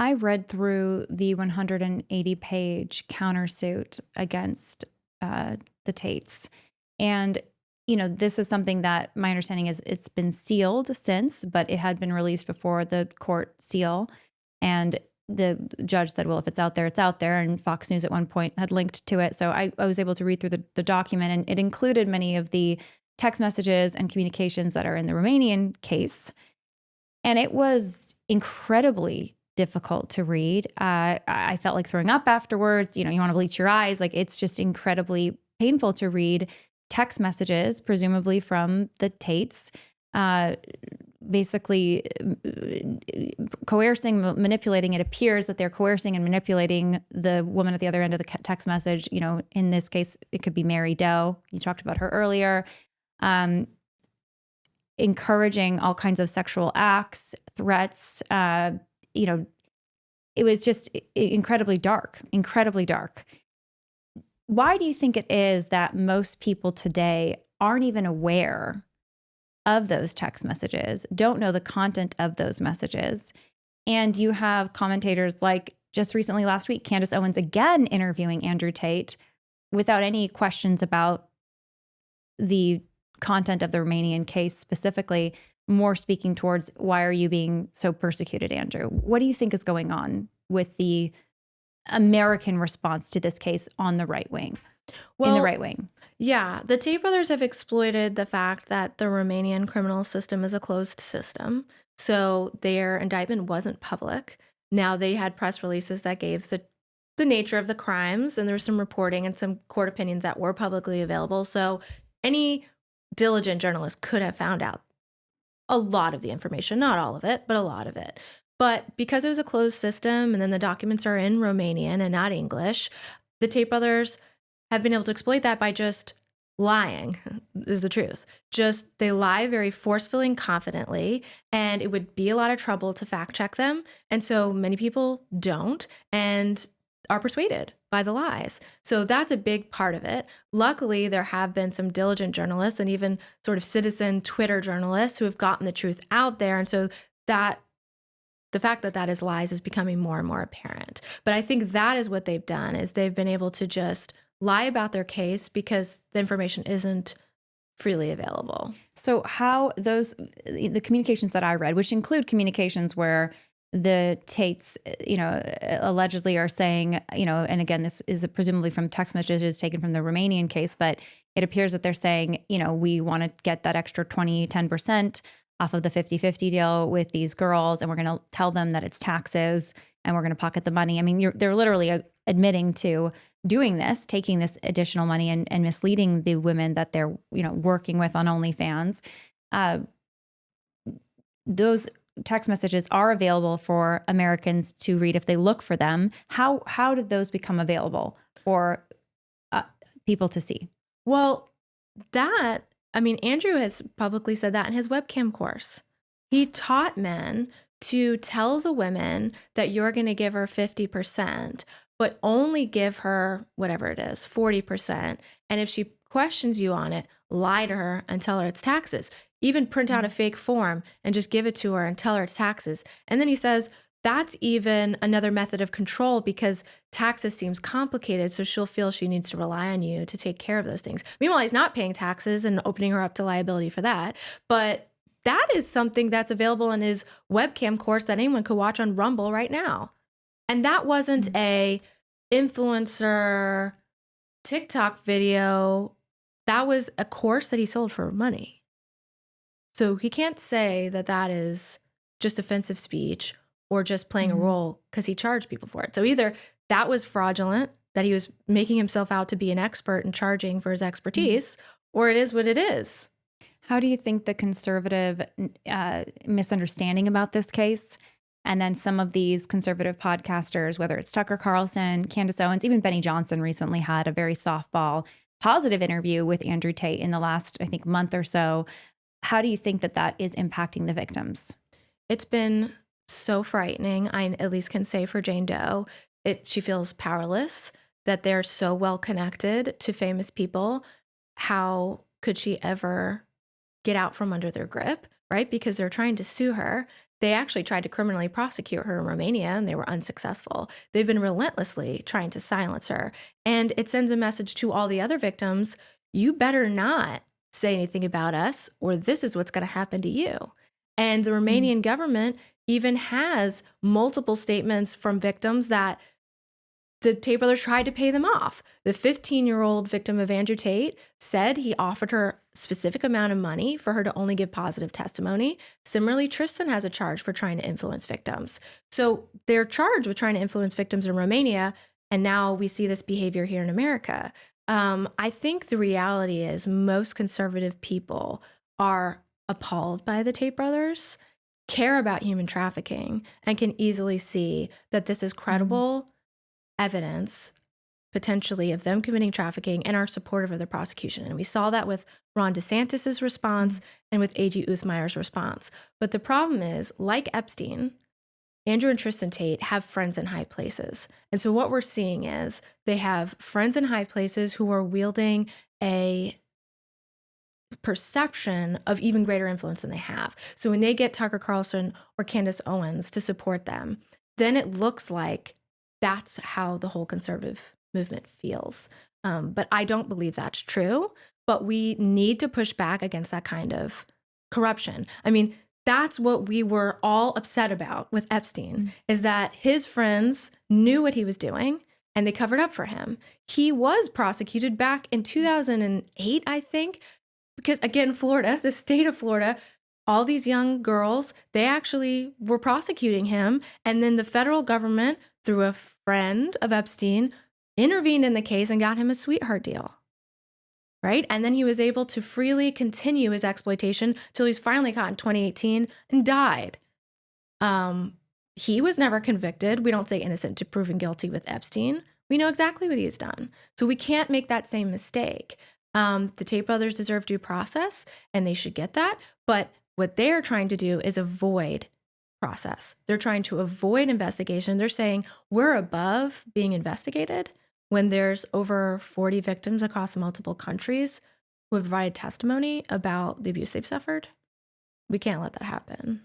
I read through the 180-page countersuit against the Tates. And, this is something that my understanding is it's been sealed since, but it had been released before the court seal. And the judge said, well, if it's out there, it's out there. And Fox News at one point had linked to it. So I was able to read through the document, and it included many of the text messages and communications that are in the Romanian case. And it was incredibly difficult to read. I felt like throwing up afterwards. You want to bleach your eyes. Like, it's just incredibly painful to read text messages, presumably from the Tates, basically coercing, manipulating. It appears that they're coercing and manipulating the woman at the other end of the text message. In this case, it could be Mary Doe. You talked about her earlier. Encouraging all kinds of sexual acts, threats. It was just incredibly dark, incredibly dark. Why do you think it is that most people today aren't even aware of those text messages, don't know the content of those messages? And you have commentators like just recently last week, Candace Owens again interviewing Andrew Tate without any questions about the content of the Romanian case specifically, more speaking towards why are you being so persecuted, Andrew? What do you think is going on with the American response to this case on the right wing, in the right wing? Yeah, the Tate brothers have exploited the fact that the Romanian criminal system is a closed system. So their indictment wasn't public. Now they had press releases that gave the nature of the crimes, and there was some reporting and some court opinions that were publicly available. So any diligent journalist could have found out a lot of the information, not all of it, but a lot of it. But because it was a closed system and then the documents are in Romanian and not English, the Tate brothers have been able to exploit that by just lying, is the truth. Just they lie very forcefully and confidently, and it would be a lot of trouble to fact check them. And so many people don't and are persuaded by the lies. So that's a big part of it. Luckily, there have been some diligent journalists and even sort of citizen Twitter journalists who have gotten the truth out there. And so that the fact that that is lies is becoming more and more apparent. But I think that is what they've done, is they've been able to just lie about their case because the information isn't freely available. So how the communications that I read, which include communications where the Tates, allegedly are saying, and again, this is presumably from text messages taken from the Romanian case, but it appears that they're saying, we want to get that extra 10% off of the 50-50 deal with these girls, and we're going to tell them that it's taxes and we're going to pocket the money. I mean, they're literally admitting to doing this, taking this additional money and misleading the women that they're, working with on OnlyFans. Those text messages are available for Americans to read if they look for them. How did those become available for people to see? Well, Andrew has publicly said that in his webcam course. He taught men to tell the women that you're going to give her 50%, but only give her whatever it is, 40%. And if she questions you on it, lie to her and tell her it's taxes. Even print out a fake form and just give it to her and tell her it's taxes. And then he says that's even another method of control because taxes seems complicated, so she'll feel she needs to rely on you to take care of those things. Meanwhile, he's not paying taxes and opening her up to liability for that. But that is something that's available in his webcam course that anyone could watch on Rumble right now. And that wasn't a influencer TikTok video. That was a course that he sold for money. So he can't say that that is just offensive speech or just playing a role because he charged people for it. So either that was fraudulent, that he was making himself out to be an expert and charging for his expertise, or it is what it is. How do you think the conservative misunderstanding about this case, and then some of these conservative podcasters, whether it's Tucker Carlson, Candace Owens, even Benny Johnson recently had a very softball positive interview with Andrew Tate in the last, I think, month or so. How do you think that that is impacting the victims? It's been so frightening. I at least can say for Jane Doe, she feels powerless, that they're so well connected to famous people. How could she ever get out from under their grip, right? Because they're trying to sue her. they actually tried to criminally prosecute her in Romania, and they were unsuccessful. They've been relentlessly trying to silence her. And it sends a message to all the other victims, you better not say anything about us, or this is what's going to happen to you. And the Romanian government even has multiple statements from victims that the Tate brothers tried to pay them off. The 15-year-old victim of Andrew Tate said he offered her a specific amount of money for her to only give positive testimony. Similarly, Tristan has a charge for trying to influence victims. So they're charged with trying to influence victims in Romania, and now we see this behavior here in America. I think the reality is most conservative people are appalled by the Tate brothers, care about human trafficking, and can easily see that this is credible evidence potentially of them committing trafficking and are supportive of the prosecution. And we saw that with Ron DeSantis's response and with A.G. Uthmeier's response. But the problem is, like Epstein, Andrew and Tristan Tate have friends in high places. And so what we're seeing is they have friends in high places who are wielding a perception of even greater influence than they have. So when they get Tucker Carlson or Candace Owens to support them, then it looks like that's how the whole conservative movement feels. But I don't believe that's true. But we need to push back against that kind of corruption. I mean, that's what we were all upset about with Epstein, is that his friends knew what he was doing and they covered up for him. He was prosecuted back in 2008, I think, because again, Florida, the state of Florida, all these young girls, they actually were prosecuting him. And then the federal government, through a friend of Epstein, intervened in the case and got him a sweetheart deal. Right? And then he was able to freely continue his exploitation till he's finally caught in 2018 and died. He was never convicted. We don't say innocent to proven guilty with Epstein. We know exactly what he's done. So we can't make that same mistake. The Tate brothers deserve due process, and they should get that. But what they're trying to do is avoid process. They're trying to avoid investigation. They're saying we're above being investigated when there's over 40 victims across multiple countries who have provided testimony about the abuse they've suffered. We can't let that happen.